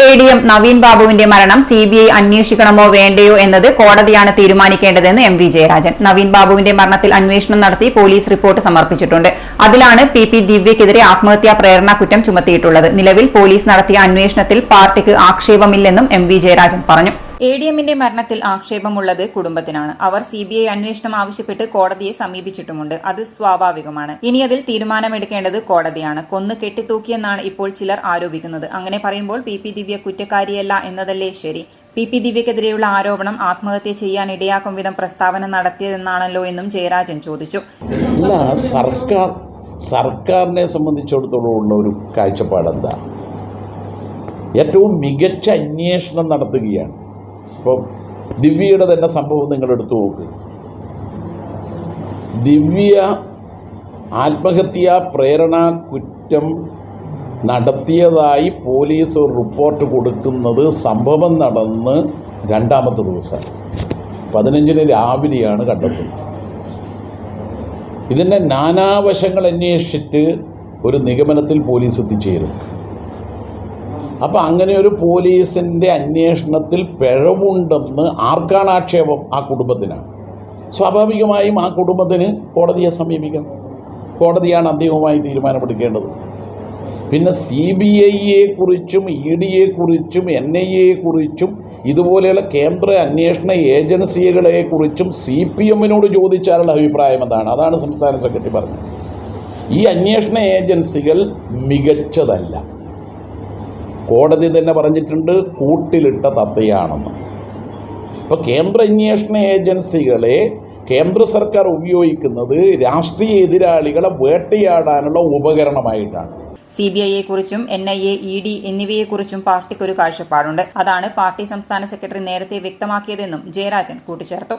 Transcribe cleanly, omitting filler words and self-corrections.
ADM Naveen ബാബുവിന്റെ മരണം CBI അന്വേഷിക്കണമോ വേണ്ടയോ എന്നത് കോടതിയാണ് തീരുമാനിക്കേണ്ടതെന്ന് MV ജയരാജൻ. നവീൻ ബാബുവിന്റെ മരണത്തിൽ അന്വേഷണം നടത്തി പോലീസ് റിപ്പോർട്ട് സമർപ്പിച്ചിട്ടുണ്ട്. അതിലാണ് PP ദിവ്യക്കെതിരെ ആത്മഹത്യാ പ്രേരണ കുറ്റം ചുമത്തിയിട്ടുള്ളത്. നിലവിൽ പോലീസ് നടത്തിയ അന്വേഷണത്തിൽ പാർട്ടിക്ക് ആക്ഷേപമില്ലെന്നും MV ജയരാജൻ പറഞ്ഞു. ADMന്റെ മരണത്തിൽ ആക്ഷേപമുള്ളത് കുടുംബത്തിനാണ്. അവർ CBI അന്വേഷണം ആവശ്യപ്പെട്ട് കോടതിയെ സമീപിച്ചിട്ടുമുണ്ട്. അത് സ്വാഭാവികമാണ്. ഇനി അതിൽ തീരുമാനമെടുക്കേണ്ടത് കോടതിയാണ്. കൊന്നു കെട്ടിത്തൂക്കിയെന്നാണ് ഇപ്പോൾ ചിലർ ആരോപിക്കുന്നത്. അങ്ങനെ പറയുമ്പോൾ PP ദിവ്യ കുറ്റക്കാരിയല്ല എന്നതല്ലേ ശരി? PP ദിവ്യക്കെതിരെയുള്ള ആരോപണം ആത്മഹത്യ ചെയ്യാൻ ഇടയാക്കും വിധം പ്രസ്താവന നടത്തിയതെന്നാണല്ലോ എന്നും ജയരാജൻ ചോദിച്ചു. സർക്കാരിനെ സംബന്ധിച്ചിടത്തോളം ഉള്ള ഒരു കാഴ്ചപ്പാടെന്താ? ഏറ്റവും മികച്ച അന്വേഷണം നടത്തുകയാണ്. ഇപ്പം ദിവ്യയുടെ തന്നെ സംഭവം നിങ്ങളെടുത്തു നോക്ക്. ദിവ്യ ആത്മഹത്യാ പ്രേരണ കുറ്റം നടത്തിയതായി പോലീസ് റിപ്പോർട്ട് കൊടുക്കുന്നത് സംഭവം നടന്ന് രണ്ടാമത്തെ ദിവസം 15-ന് രാവിലെയാണ് കണ്ടെത്തുന്നത്. ഇതിൻ്റെ നാനാവശങ്ങൾ അന്വേഷിച്ചിട്ട് ഒരു നിഗമനത്തിൽ പോലീസ് എത്തിച്ചേരും. അപ്പോൾ അങ്ങനെ ഒരു പോലീസിൻ്റെ അന്വേഷണത്തിൽ പിഴവുണ്ടെന്ന് ആർക്കാണ് ആക്ഷേപം? ആ കുടുംബത്തിനാണ്. സ്വാഭാവികമായും ആ കുടുംബത്തിന് കോടതിയെ സമീപിക്കണം. കോടതിയാണ് അന്തിമമായി തീരുമാനമെടുക്കേണ്ടത്. പിന്നെ CBIയെക്കുറിച്ചും EDയെക്കുറിച്ചും NIAയെക്കുറിച്ചും ഇതുപോലെയുള്ള കേന്ദ്ര അന്വേഷണ ഏജൻസികളെക്കുറിച്ചും CPMനോട് ചോദിച്ചാലുള്ള അഭിപ്രായം എന്താണ്? അതാണ് സംസ്ഥാന സെക്രട്ടറി പറഞ്ഞത്. ഈ അന്വേഷണ ഏജൻസികൾ മികച്ചതല്ല. കോടതി തന്നെ പറഞ്ഞിട്ടുണ്ട്, കൂട്ടിലിട്ട തത്തയാണെന്ന്. ഇപ്പോൾ കേന്ദ്ര അന്വേഷണ ഏജൻസികളെ കേന്ദ്ര സർക്കാർ ഉപയോഗിക്കുന്നത് രാഷ്ട്രീയ എതിരാളികളെ വേട്ടയാടാനുള്ള ഉപകരണമായിട്ടാണ്. CBIയെക്കുറിച്ചും NIA, ED എന്നിവയെക്കുറിച്ചും പാർട്ടിക്കൊരു കാഴ്ചപ്പാടുണ്ട്. അതാണ് പാർട്ടി സംസ്ഥാന സെക്രട്ടറി നേരത്തെ വ്യക്തമാക്കിയതെന്നും ജയരാജൻ കൂട്ടിച്ചേർത്തു.